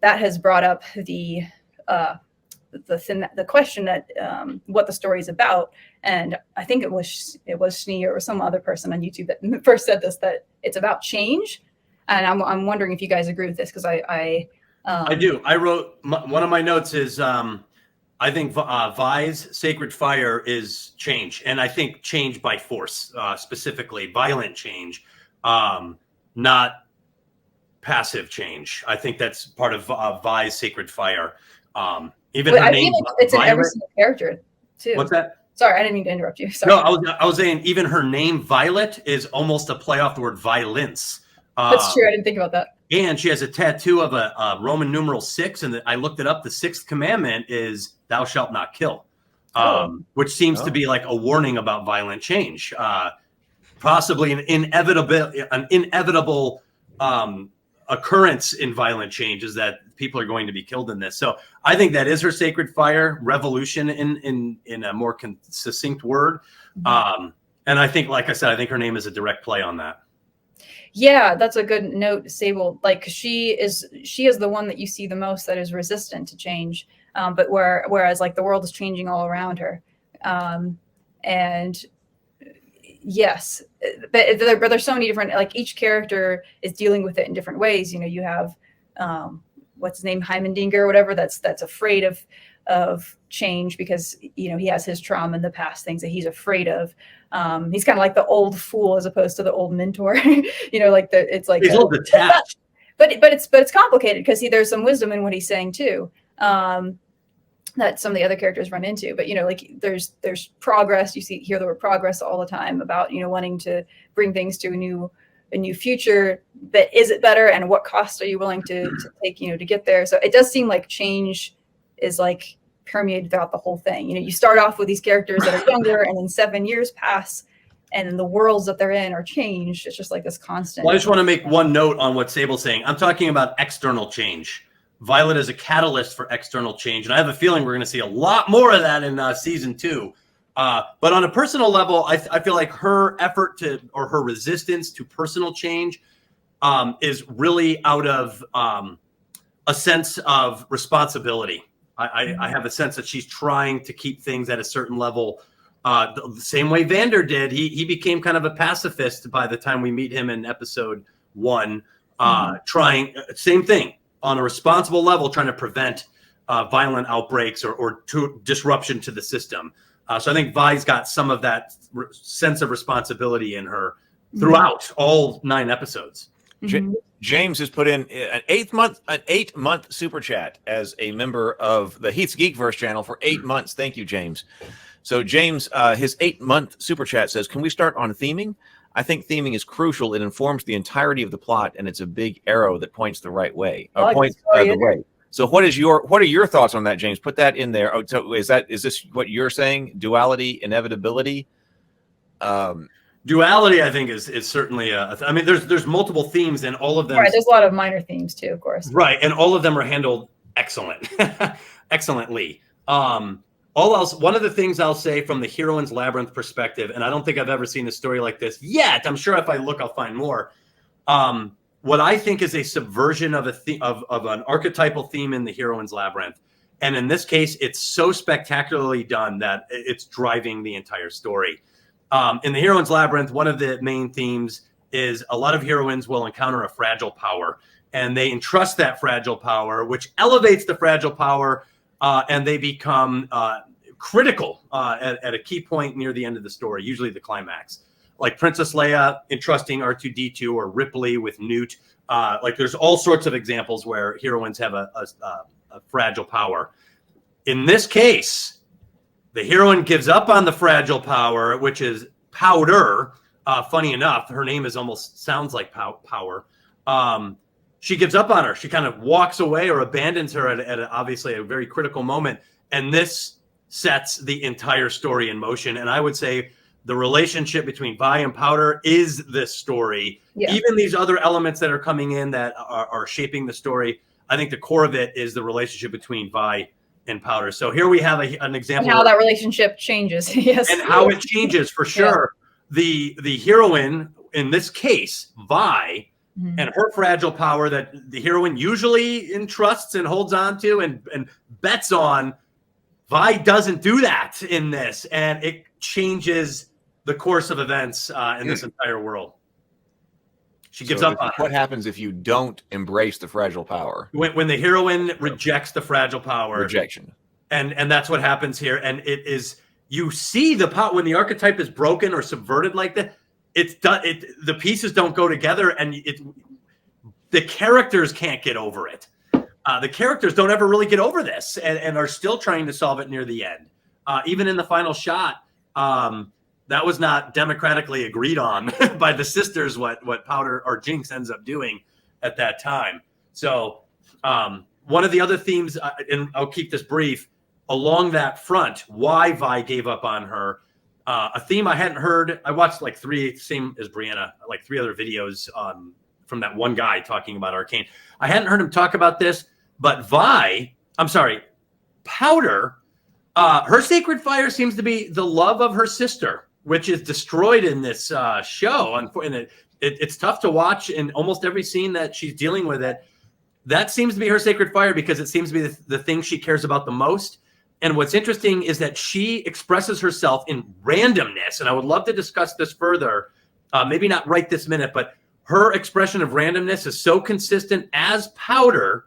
that has brought up the question that what the story is about. And I think it was Schnee or some other person on YouTube that first said this, that it's about change. And I'm wondering if you guys agree with this, because I do. I wrote one of my notes is I think Vi's sacred fire is change, and I think change by force, specifically violent change, not passive change. I think that's part of Vi's sacred fire. Even her name, it's in every single character too. What's that? Sorry, I didn't mean to interrupt you. Sorry. No, I was saying even her name Violet is almost a play off the word violence. That's true. I didn't think about that. And she has a tattoo of a Roman numeral 6, and I looked it up. The 6th commandment is "Thou shalt not kill," which seems to be like a warning about violent change, possibly an inevitable occurrence in violent change is that people are going to be killed in this. So I think that is her sacred fire, revolution in a more succinct word. And I think, like I said, I think her name is a direct play on that. Yeah, that's a good note, Sable. Like she is the one that you see the most that is resistant to change. But whereas like the world is changing all around her. And yes, but there's so many different, like each character is dealing with it in different ways. You know, you have what's his name, Heimendinger or whatever, that's afraid of change because, you know, he has his trauma in the past, things that he's afraid of. He's kind of like the old fool as opposed to the old mentor. You know, like it's like he's a little detached. But it's complicated because there's some wisdom in what he's saying too. That some of the other characters run into, but you know, like there's progress. You hear the word progress all the time about, you know, wanting to bring things to a new future. But is it better, and what cost are you willing to take, you know, to get there? So it does seem like change is like permeated throughout the whole thing. You know, you start off with these characters that are younger, and then 7 years pass, and then the worlds that they're in are changed. It's just like this constant. Well, I just want to make one note on what Sable's saying. I'm talking about external change. Violet is a catalyst for external change, and I have a feeling we're going to see a lot more of that in season 2. But on a personal level, I feel like her effort or her resistance to personal change is really out of a sense of responsibility. I have a sense that she's trying to keep things at a certain level, the same way Vander did. He became kind of a pacifist by the time we meet him in episode 1, trying same thing. On a responsible level, trying to prevent violent outbreaks or disruption to the system. So I think Vi's got some of that sense of responsibility in her throughout all 9 episodes. James has put in an 8-month super chat as a member of the Heath's Geekverse channel for 8 months. Thank you, James. So James, his 8-month super chat says, "Can we start on theming? I think theming is crucial. It informs the entirety of the plot, and it's a big arrow that points the right way. The way. So, what are your thoughts on that, James? Put that in there. Oh, so is this what you're saying? Duality, inevitability. Duality, I think, is certainly I mean, there's multiple themes, and all of them. Right. There's a lot of minor themes too, of course. Right, and all of them are handled excellently. One of the things I'll say from the Heroine's Labyrinth perspective, and I don't think I've ever seen a story like this yet. I'm sure if I look, I'll find more. What I think is a subversion of of an archetypal theme in the Heroine's Labyrinth. And in this case, it's so spectacularly done that it's driving the entire story. In the Heroine's Labyrinth, one of the main themes is a lot of heroines will encounter a fragile power, and they entrust that fragile power, which elevates the fragile power, and they become critical at a key point near the end of the story, usually the climax. Like Princess Leia entrusting R2-D2 or Ripley with Newt. Like there's all sorts of examples where heroines have a fragile power. In this case, the heroine gives up on the fragile power, which is Powder. Funny enough, her name sounds like Power. She gives up on her. She kind of walks away or abandons her at obviously a very critical moment. And this sets the entire story in motion. And I would say the relationship between Vi and Powder is this story. Yeah. Even these other elements that are coming in that are shaping the story, I think the core of it is the relationship between Vi and Powder. So here we have an example. And how that relationship changes. Yes. And how it changes for sure. Yeah. The heroine, in this case, Vi, and her fragile power that the heroine usually entrusts and holds on to and bets on. Vi doesn't do that in this, and it changes the course of events in this entire world. She gives up on what happens if you don't embrace the fragile power? When the heroine rejects the fragile power. Rejection. And that's what happens here. And it is, you see the power when the archetype is broken or subverted like that. It's done. The pieces don't go together, and the characters can't get over it. The characters don't ever really get over this, and are still trying to solve it near the end. Even in the final shot, that was not democratically agreed on by the sisters. What Powder or Jinx ends up doing at that time. So one of the other themes, and I'll keep this brief, along that front, why Vi gave up on her. A theme I hadn't heard. I watched like same as Brianna, like 3 other videos from that one guy talking about Arcane. I hadn't heard him talk about this, but Powder, her sacred fire seems to be the love of her sister, which is destroyed in this show. And it's tough to watch in almost every scene that she's dealing with it. That seems to be her sacred fire because it seems to be the thing she cares about the most. And what's interesting is that she expresses herself in randomness. And I would love to discuss this further, maybe not right this minute, but her expression of randomness is so consistent as Powder.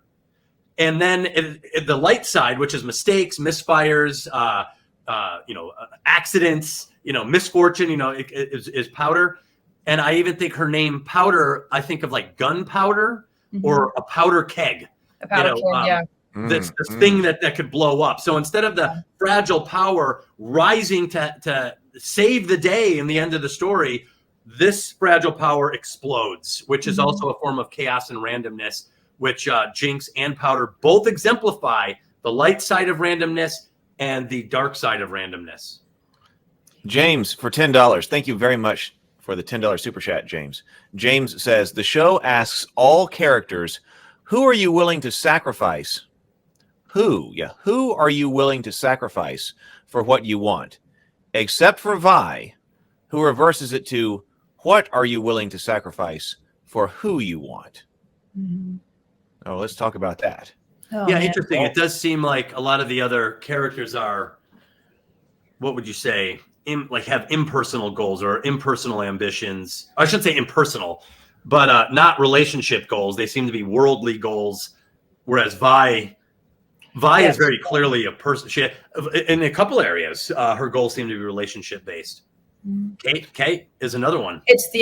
And then the light side, which is mistakes, misfires, accidents, misfortune, is Powder. And I even think her name Powder, I think of like gunpowder or a powder keg. A powder keg, yeah. That's the thing that could blow up. So instead of the fragile power rising to save the day in the end of the story, this fragile power explodes, which is also a form of chaos and randomness, which Jinx and Powder both exemplify the light side of randomness and the dark side of randomness. James, for $10, thank you very much for the $10 super chat, James. James says, the show asks all characters, who are you willing to sacrifice? Who are you willing to sacrifice for what you want? Except for Vi, who reverses it to, what are you willing to sacrifice for who you want? Oh, let's talk about that. Oh, yeah, man. interesting. It does seem like a lot of the other characters are, what would you say, have impersonal goals or impersonal ambitions. I shouldn't say impersonal, but not relationship goals. They seem to be worldly goals, whereas Vi is very clearly a person. She, in a couple areas, her goals seem to be relationship based. Kate is another one. It's the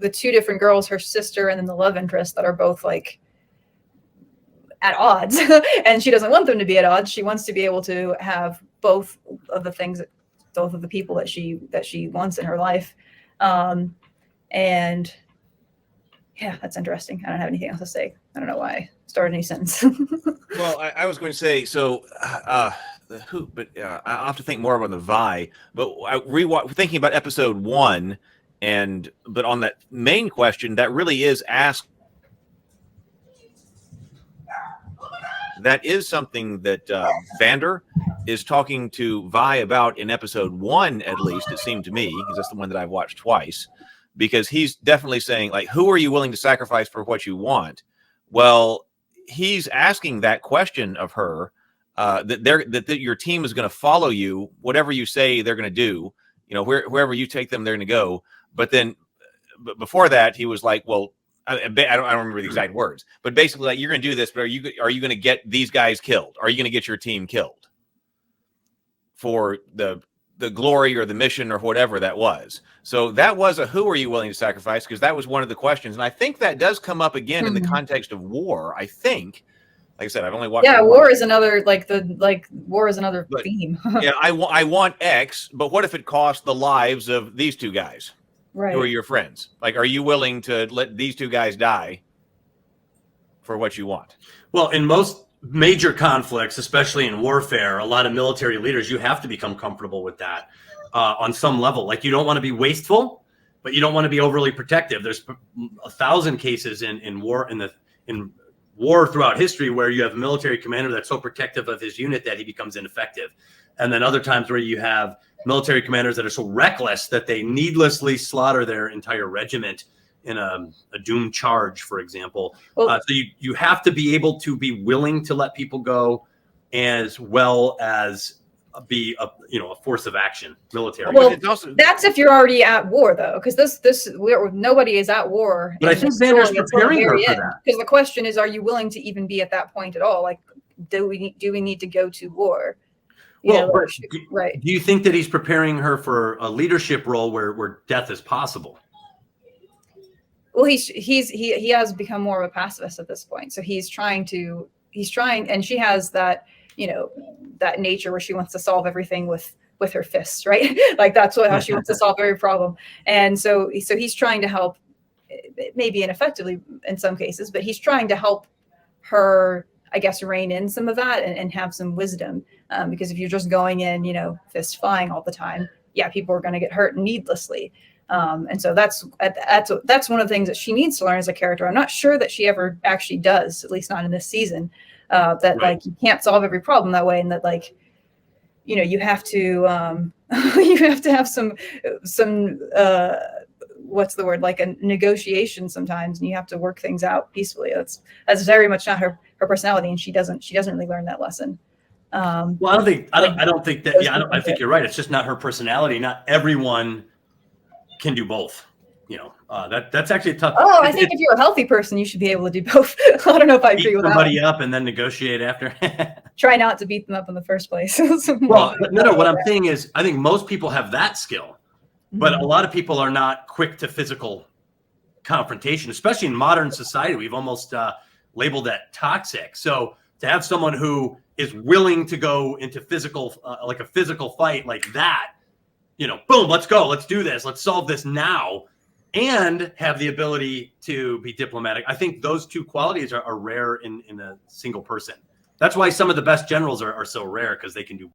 two different girls, her sister and then the love interest, that are both like at odds. And she doesn't want them to be at odds. She wants to be able to have both of the things, both of the people that she wants in her life. And yeah, that's interesting. I don't have anything else to say. I don't know why I started any sentence. Well, I was going to say, so the who, but I'll have to think more about the Vi. But thinking about episode 1, but on that main question, that really is asked. That is something that Vander is talking to Vi about in episode 1, at least, it seemed to me, because that's the one that I've watched twice, because he's definitely saying, like, who are you willing to sacrifice for what you want? Well, he's asking that question of her, that your team is going to follow you, whatever you say they're going to do, wherever you take them, they're going to go. But then before that, he was like, well, I don't remember the exact words, but basically, like, you're going to do this, but are you going to get these guys killed? Are you going to get your team killed for the glory or the mission or whatever that was? So that was a who are you willing to sacrifice? Because that was one of the questions, and I think that does come up again in the context of war. I think, like I said, I've only watched. Yeah, war is another war is another theme. Yeah, I want X, but what if it costs the lives of these two guys? Right. Who are your friends? Like, are you willing to let these two guys die for what you want? Well, in most major conflicts, especially in warfare, a lot of military leaders, you have to become comfortable with that on some level. Like, you don't want to be wasteful, but you don't want to be overly protective. There's 1,000 cases in war throughout history where you have a military commander that's so protective of his unit that he becomes ineffective. And then other times where you have military commanders that are so reckless that they needlessly slaughter their entire regiment in a doomed charge, for example. Well, So you have to be able to be willing to let people go, as well as be a force of action, military. Well, It's also, that's if you're already at war, though, because nobody is at war. But I think Xander's preparing her for that. Because the question is, are you willing to even be at that point at all? Like, do we need to go to war? Right. Do you think that he's preparing her for a leadership role where death is possible? Well, he has become more of a pacifist at this point. So he's trying, and she has that, that nature where she wants to solve everything with her fists, right? Like that's how she wants to solve every problem. And so he's trying to help, maybe ineffectively in some cases, but he's trying to help her, I guess, rein in some of that and have some wisdom. Because if you're just going in, fist flying all the time, yeah, people are going to get hurt needlessly. And so that's one of the things that she needs to learn as a character. I'm not sure that she ever actually does, at least not in this season. That right. Like you can't solve every problem that way, and that like, you have to have some what's the word, like a negotiation sometimes, and you have to work things out peacefully. That's very much not her personality, and she doesn't really learn that lesson. Well, I don't think that. Yeah, I think you're right. It's just not her personality. Not everyone can do both. That's actually a tough. Oh, I think if you're a healthy person, you should be able to do both. I don't know if I agree with that. Beat somebody up and then negotiate after. Try not to beat them up in the first place. Well, no. What I'm saying is, I think most people have that skill, but a lot of people are not quick to physical confrontation, especially in modern society. We've almost labeled that toxic. So to have someone who is willing to go into physical, like a physical fight like that, boom, let's go, let's do this, let's solve this now, and have the ability to be diplomatic. I think those two qualities are rare in a single person. That's why some of the best generals are so rare, because they can do